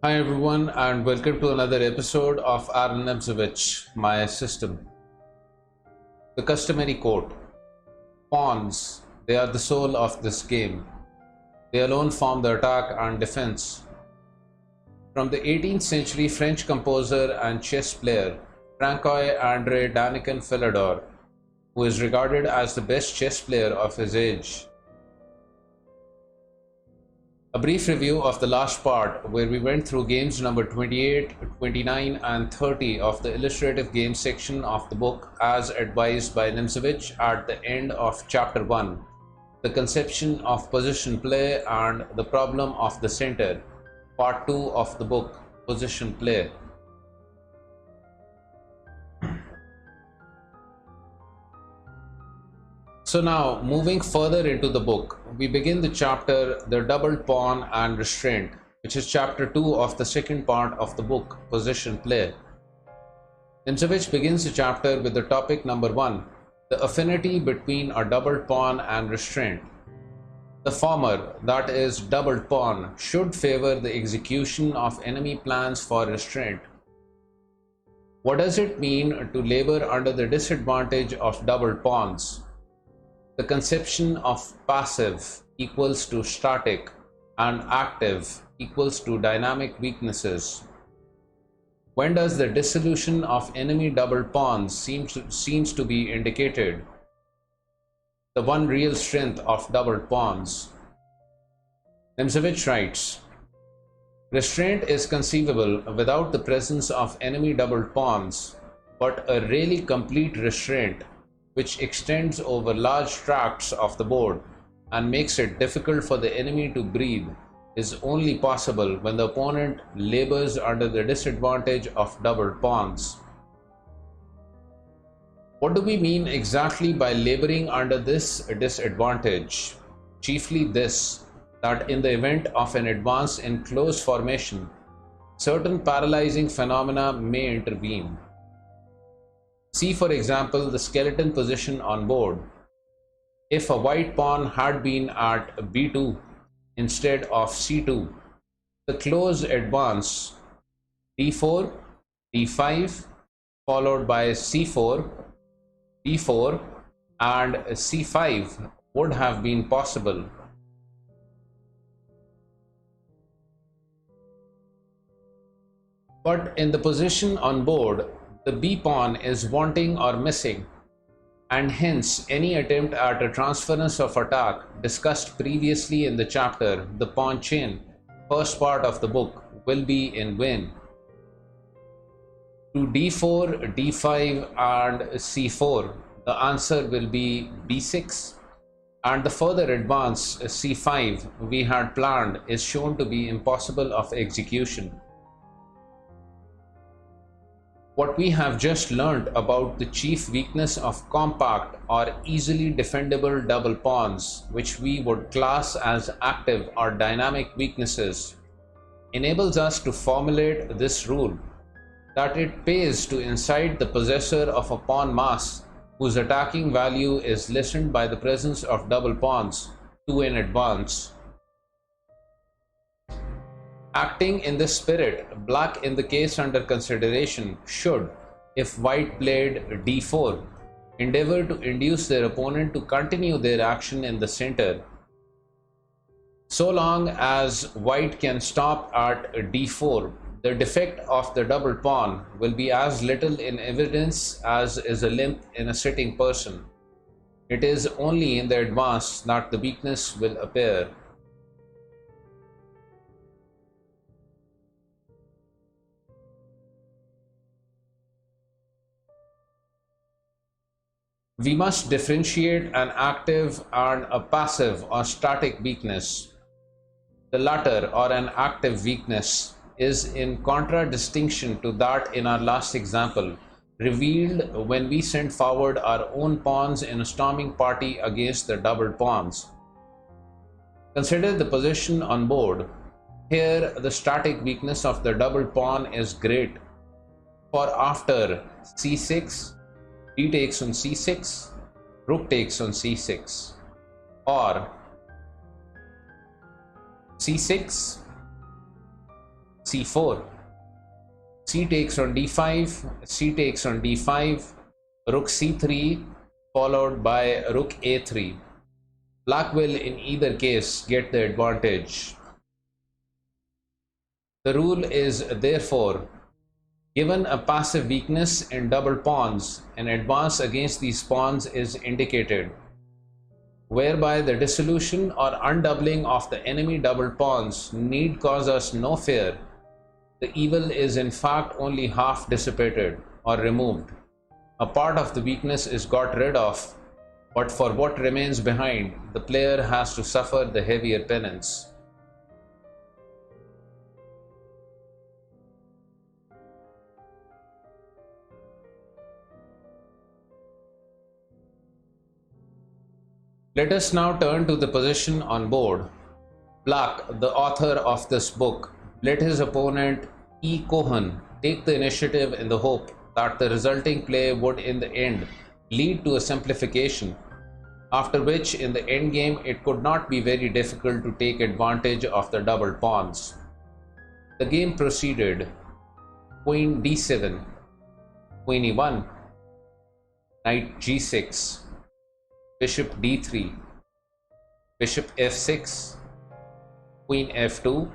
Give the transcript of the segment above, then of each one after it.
Hi everyone and welcome to another episode of Aron Nimzowitsch, my system. The customary quote: Pawns, they are the soul of this game. They alone form the attack and defense. From the 18th century French composer and chess player Francois-André Danican-Philidor, who is regarded as the best chess player of his age. A brief review of the last part, where we went through games number 28, 29 and 30 of the illustrative games section of the book as advised by Nimzowitsch at the end of chapter 1, the conception of position play and the problem of the center, part 2 of the book, position play. So now, moving further into the book, we begin the chapter The Doubled Pawn and Restraint, which is chapter 2 of the second part of the book, Position Play. Nimzowitsch begins the chapter with the topic number 1, the affinity between a doubled pawn and restraint. The former, that is, doubled pawn, should favor the execution of enemy plans for restraint. What does it mean to labor under the disadvantage of doubled pawns? The conception of passive equals to static and active equals to dynamic weaknesses. When does the dissolution of enemy doubled pawns seems to be indicated? The one real strength of doubled pawns. Nimzowitsch writes, restraint is conceivable without the presence of enemy doubled pawns, but a really complete restraint, which extends over large tracts of the board and makes it difficult for the enemy to breathe, is only possible when the opponent labors under the disadvantage of doubled pawns. What do we mean exactly by laboring under this disadvantage? Chiefly this, that in the event of an advance in close formation, certain paralyzing phenomena may intervene. See, for example, the skeleton position on board. If a white pawn had been at b2 instead of c2, the close advance d4, d5, followed by c4, d4 and c5 would have been possible. But in the position on board, the b pawn is wanting or missing, and hence any attempt at a transference of attack discussed previously in the chapter The Pawn Chain, first part of the book, will be in vain. To d4, d5 and c4, the answer will be b6, and the further advance c5 we had planned is shown to be impossible of execution. What we have just learned about the chief weakness of compact or easily defendable double pawns, which we would class as active or dynamic weaknesses, enables us to formulate this rule, that it pays to incite the possessor of a pawn mass whose attacking value is lessened by the presence of double pawns to an advance. Acting in this spirit, black in the case under consideration should, if white played d4, endeavor to induce their opponent to continue their action in the center. So long as white can stop at d4, the defect of the double pawn will be as little in evidence as is a limp in a sitting person. It is only in the advance that the weakness will appear. We must differentiate an active and a passive or static weakness. The latter, or an active weakness, is in contradistinction to that in our last example, revealed when we sent forward our own pawns in a storming party against the doubled pawns. Consider the position on board. Here the static weakness of the doubled pawn is great, for after c6, d takes on c6, rook takes on c6, or c6, c4, c takes on d5, c takes on d5, rook c3 followed by rook a3. Black will in either case get the advantage. The rule is therefore, given a passive weakness in double pawns, an advance against these pawns is indicated, whereby the dissolution or undoubling of the enemy double pawns need cause us no fear. The evil is in fact only half dissipated or removed. A part of the weakness is got rid of, but for what remains behind, the player has to suffer the heavier penance. Let us now turn to the position on board. Black, the author of this book, let his opponent E. Cohen take the initiative in the hope that the resulting play would in the end lead to a simplification, after which in the endgame it could not be very difficult to take advantage of the double pawns. The game proceeded. Queen d7, queen e1, knight g6, bishop d3, bishop f6, queen f2,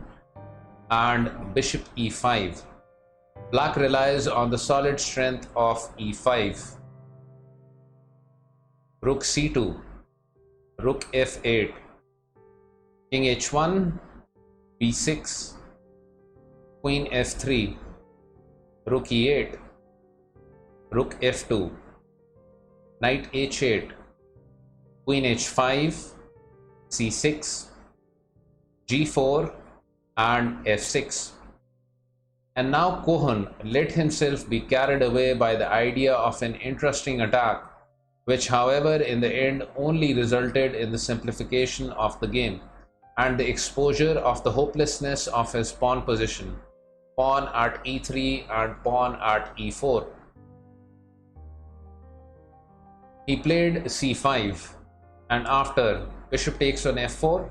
and bishop e5. Black relies on the solid strength of e5. Rook c2, rook f8, king h1, b6, queen f3, rook e8, rook f2, knight h8, queen h5, c6, g4, and f6. And now Cohen let himself be carried away by the idea of an interesting attack, which however in the end only resulted in the simplification of the game and the exposure of the hopelessness of his pawn position, pawn at e3 and pawn at e4. He played c5, and after bishop takes on f4,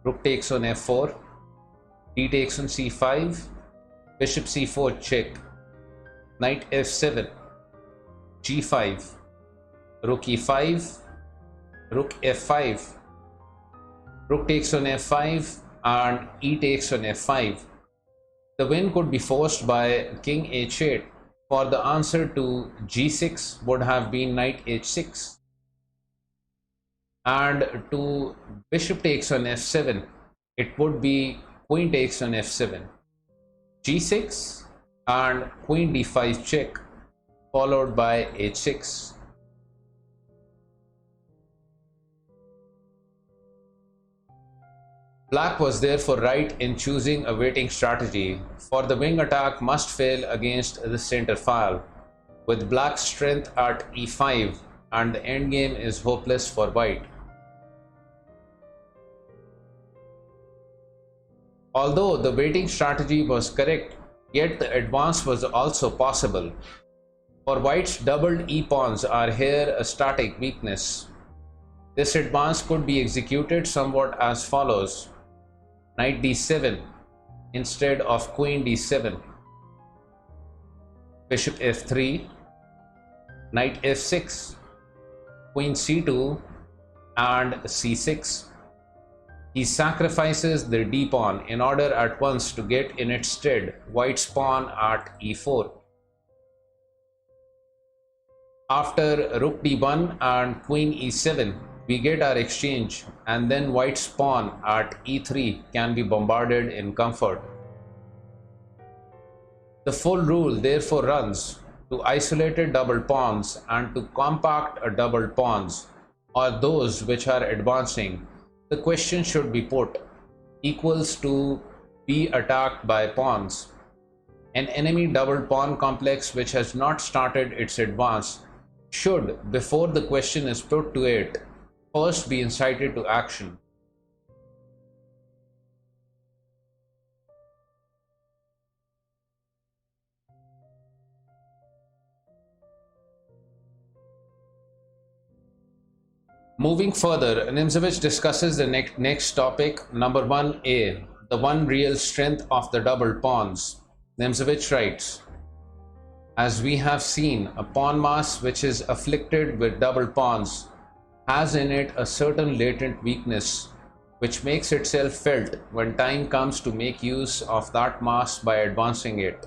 rook takes on f4, d takes on c5, bishop c4 check, knight f7, g5, rook e5, rook f5, rook takes on f5, and e takes on f5. The win could be forced by king h8, for the answer to g6 would have been knight h6, and to bishop takes on f7 it would be queen takes on f7, g6, and queen d5 check, followed by h6. Black was therefore right in choosing a waiting strategy, for the wing attack must fail against the center file, with black's strength at e5, and the endgame is hopeless for white. Although the waiting strategy was correct, yet the advance was also possible, for white's doubled e-pawns are here a static weakness. This advance could be executed somewhat as follows: knight d7 instead of queen d7, bishop f3, knight f6, queen c2, and c6. He sacrifices the d-pawn in order at once to get in its stead white's pawn at e4. After rook d1 and queen e7, we get our exchange, and then white's pawn at e3 can be bombarded in comfort. The full rule therefore runs: to isolated double pawns and to compact double pawns, or those which are advancing, the question should be put equals to be attacked by pawns. An enemy double pawn complex which has not started its advance should, before the question is put to it, first be incited to action. Moving further, Nimzowitsch discusses the next topic, number 1a, the one real strength of the double pawns. Nimzowitsch writes, as we have seen, a pawn mass which is afflicted with double pawns has in it a certain latent weakness which makes itself felt when time comes to make use of that mass by advancing it.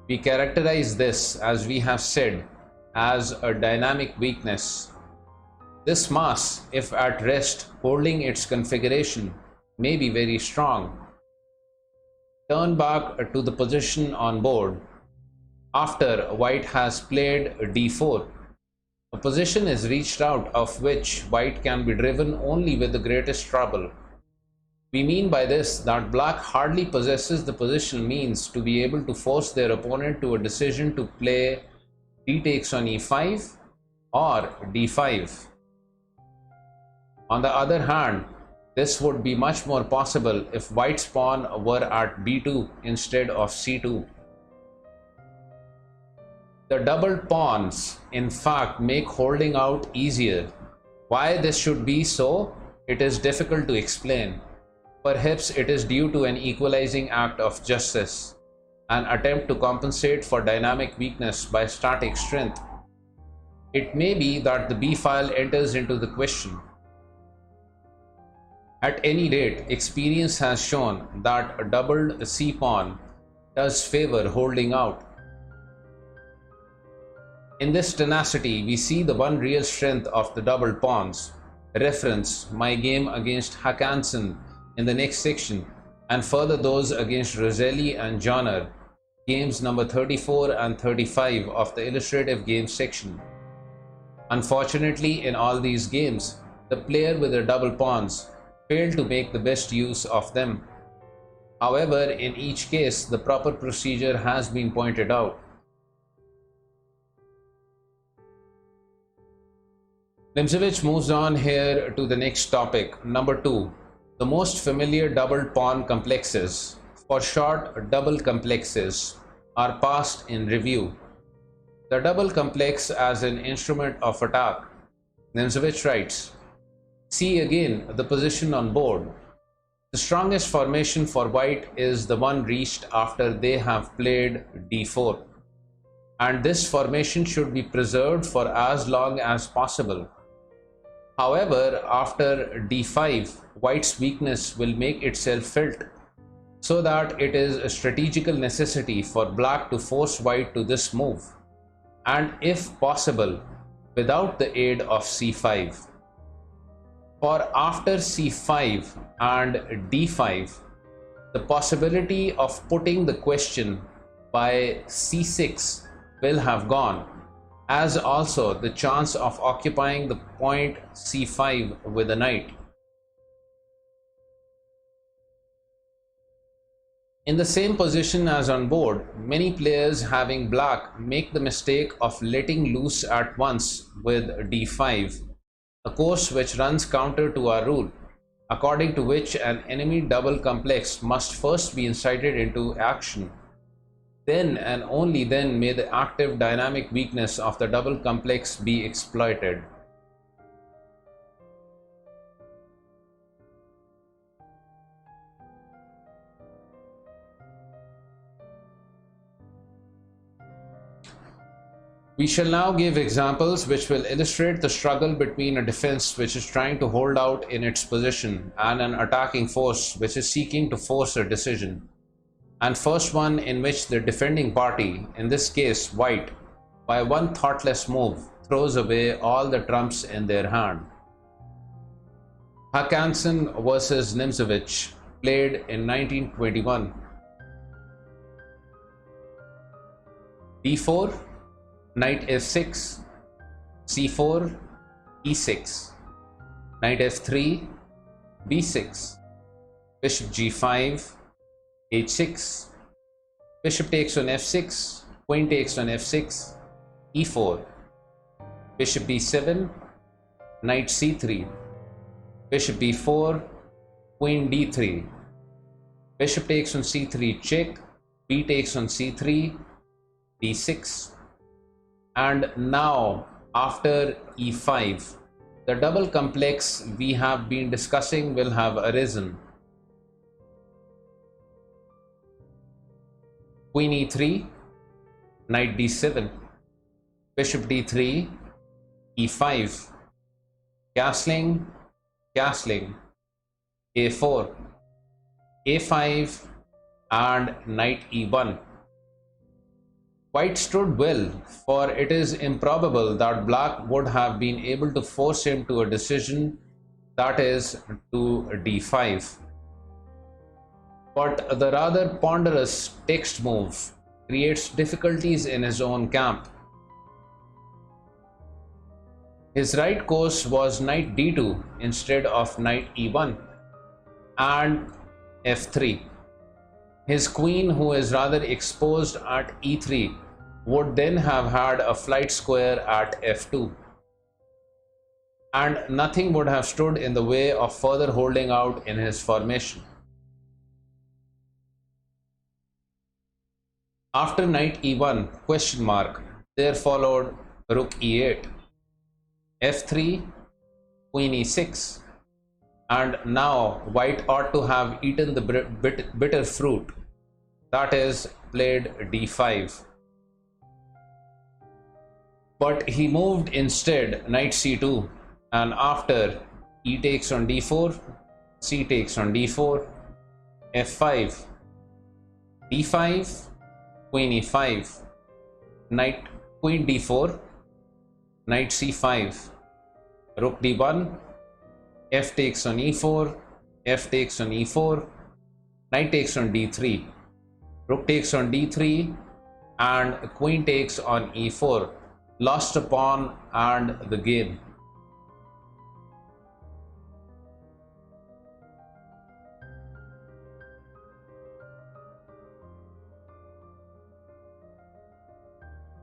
We characterize this, as we have said, as a dynamic weakness. This mass, if at rest holding its configuration, may be very strong. Turn back to the position on board. After white has played d4, a position is reached out of which white can be driven only with the greatest trouble. We mean by this that black hardly possesses the positional means to be able to force their opponent to a decision to play d takes on e5 or d5. On the other hand, this would be much more possible if white's pawn were at b2 instead of c2. The double pawns, in fact, make holding out easier. Why this should be so, it is difficult to explain. Perhaps it is due to an equalizing act of justice, an attempt to compensate for dynamic weakness by static strength. It may be that the b file enters into the question. At any rate, experience has shown that a doubled c pawn does favor holding out. In this tenacity, we see the one real strength of the double pawns. Reference my game against Håkansson in the next section, and further those against Rosselli and Joner, games number 34 and 35 of the illustrative games section. Unfortunately, in all these games, the player with the double pawns failed to make the best use of them. However, in each case, the proper procedure has been pointed out. Nimzowitsch moves on here to the next topic, number 2, the most familiar double pawn complexes, for short double complexes, are passed in review. The double complex as an instrument of attack. Nimzowitsch writes, see again the position on board. The strongest formation for white is the one reached after they have played d4, and this formation should be preserved for as long as possible. However, after d5, white's weakness will make itself felt, so that it is a strategical necessity for black to force white to this move, and if possible, without the aid of c5. For after c5 and d5, the possibility of putting the question by c6 will have gone, as also the chance of occupying the point c5 with a knight. In the same position as on board, many players having black make the mistake of letting loose at once with d5, a course which runs counter to our rule, according to which an enemy double complex must first be incited into action. Then and only then may the active dynamic weakness of the double complex be exploited. We shall now give examples which will illustrate the struggle between a defense which is trying to hold out in its position and an attacking force which is seeking to force a decision. And first one in which the defending party, in this case white, by one thoughtless move throws away all the trumps in their hand. Håkansson versus Nimzowitsch, played in 1921. d4, knight f6, c4, e6, knight f3, b6, bishop g5, h6, bishop takes on f6, queen takes on f6, e4, bishop b7, knight c3, bishop b4, queen d3, bishop takes on c3 check, b takes on c3, d6, and now after e5, the double complex we have been discussing will have arisen. queen e3, knight d7, bishop d3, e5, castling, castling, a4, a5, and knight e1. White stood well, for it is improbable that black would have been able to force him to a decision, that is, to d5. But the rather ponderous text move creates difficulties in his own camp. His right course was knight d2 instead of knight e1 and f3. His queen, who is rather exposed at e3, would then have had a flight square at f2, and nothing would have stood in the way of further holding out in his formation. After knight e1 ? There followed rook e8, f3, queen e6, and now white ought to have eaten the bitter fruit, that is, played d5. But he moved instead knight c2, and after e takes on d4, c takes on d4, f5, d5, queen e5, queen d4, knight c5, rook d1, f takes on e4, f takes on e4, knight takes on d3, rook takes on d3, and queen takes on e4, lost a pawn and the game.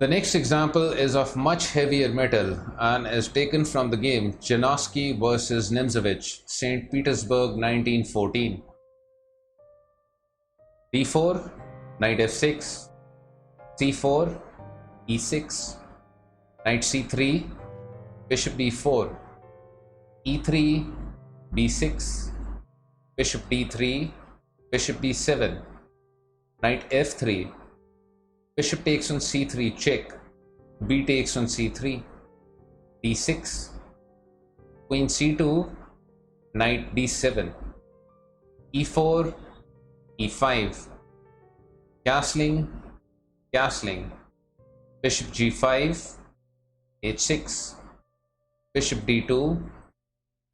The next example is of much heavier metal and is taken from the game Janosky vs Nimzowitsch, St. Petersburg 1914. d4, knight f6, c4, e6, knight c3, bishop d4, e3, b6, bishop d3, bishop d7, knight f3, bishop takes on c3 check, b takes on c3, d6, queen c2, knight d7, e4, e5, castling, castling, bishop g5, h6, bishop d2,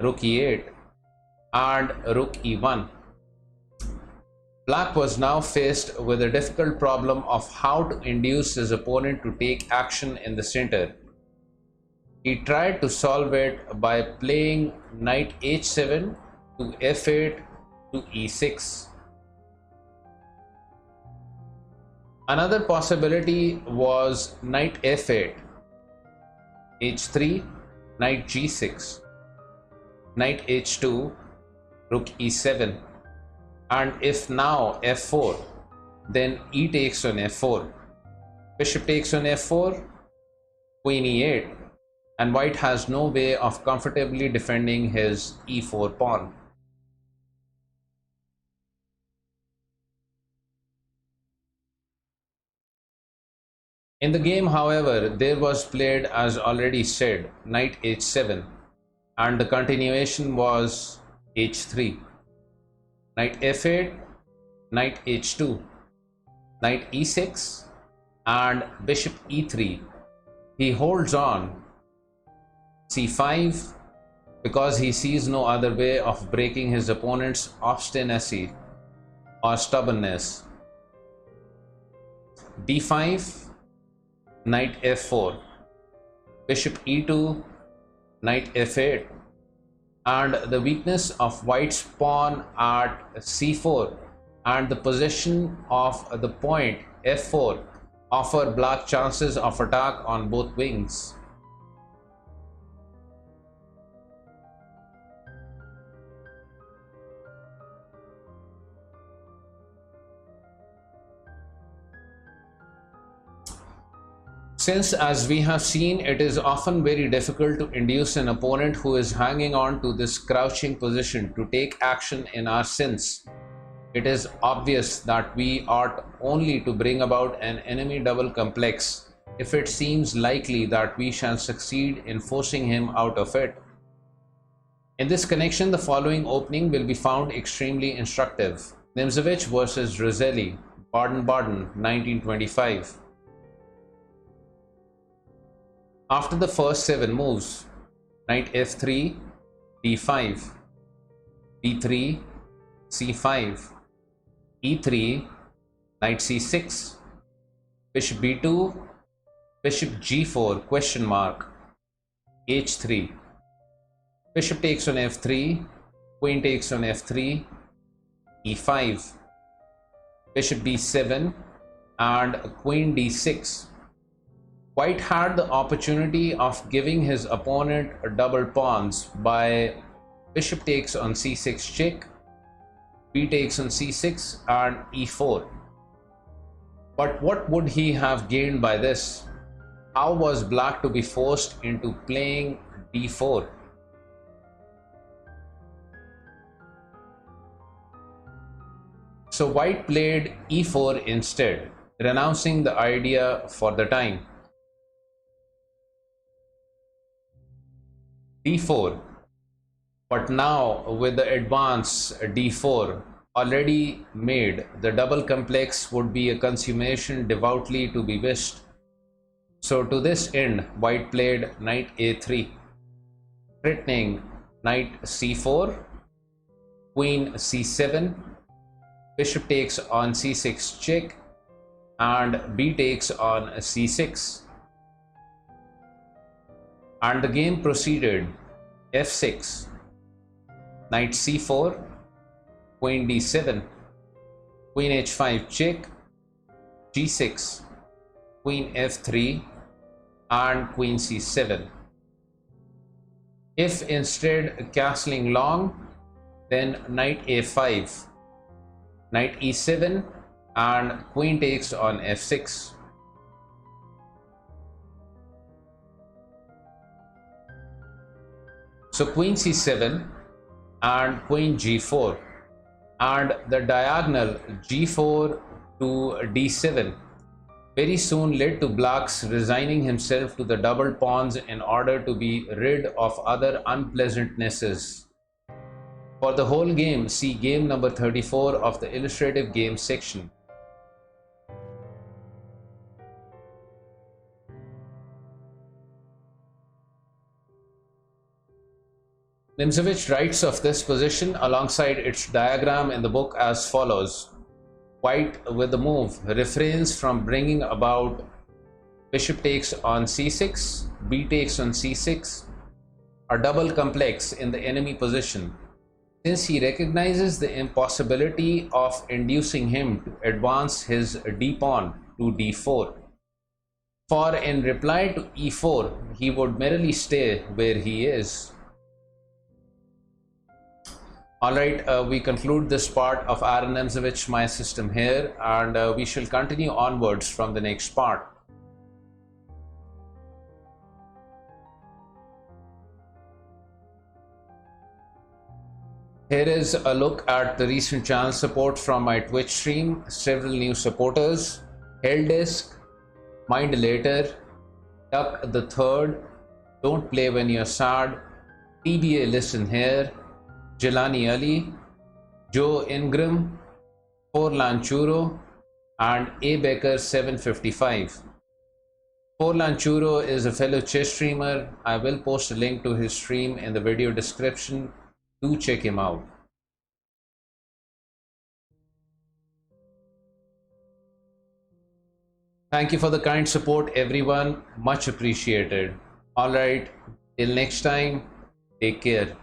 rook e8, and rook e1. Black was now faced with a difficult problem of how to induce his opponent to take action in the center. He tried to solve it by playing knight h7 to f8 to e6. Another possibility was knight f8, h3, knight g6, knight h2, rook e7, and if now f4, then e takes on f4, bishop takes on f4, queen e8, and white has no way of comfortably defending his e4 pawn. In the game, however, there was played, as already said, knight h7, and the continuation was h3, knight f8, knight h2, knight e6, and bishop e3. He holds on c5 because he sees no other way of breaking his opponent's obstinacy or stubbornness. d5, knight f4, bishop e2, knight f8, and the weakness of white's pawn at c4 and the possession of the point f4 offer black chances of attack on both wings. Since, as we have seen, it is often very difficult to induce an opponent who is hanging on to this crouching position to take action in our sense, it is obvious that we ought only to bring about an enemy double complex if it seems likely that we shall succeed in forcing him out of it. In this connection, the following opening will be found extremely instructive. Nimzowitsch versus Roselli, Baden-Baden, 1925. After the first 7 moves, knight f3, d5, d3, c5, e3, knight c6, bishop b2, bishop g4, question mark, h3, bishop takes on f3, queen takes on f3, e5, bishop d7, and queen d6. White had the opportunity of giving his opponent double pawns by bishop takes on c6 check, b takes on c6, and e4. But what would he have gained by this? How was black to be forced into playing d4? So white played e4 instead, renouncing the idea for the time. d4, but now with the advance d4 already made, the double complex would be a consummation devoutly to be wished. So to this end, white played knight a3, threatening knight c4, queen c7, bishop takes on c6 check, and b takes on c6. And the game proceeded. f6, knight c4, queen d7, queen h5 check, g6, queen f3, and queen c7. If instead castling long, then knight a5, knight e7, and queen takes on f6. So queen c7 and queen g4, and the diagonal g4 to d7 very soon led to black's resigning himself to the double pawns in order to be rid of other unpleasantnesses. For the whole game, see game number 34 of the illustrative games section. Nimzowitsch writes of this position alongside its diagram in the book as follows. White with the move refrains from bringing about bishop takes on c6, b takes on c6, a double complex in the enemy position, since he recognizes the impossibility of inducing him to advance his d-pawn to d4. For in reply to e4, he would merely stay where he is. Alright, we conclude this part of Aron Nimzowitsch My System here, and we shall continue onwards from the next part. Here is a look at the recent channel support from my Twitch stream. Several new supporters: helldesk, Mindilator, Duck the Third, Don't Play When You're Sad, TBA Listen Here, Gilaniali, Joe Ingram, Forlan Churro, and A Becker 755. Forlan Churro is a fellow chess streamer. I will post a link to his stream in the video description. Do check him out. Thank you for the kind support, everyone. Much appreciated. Alright, till next time, take care.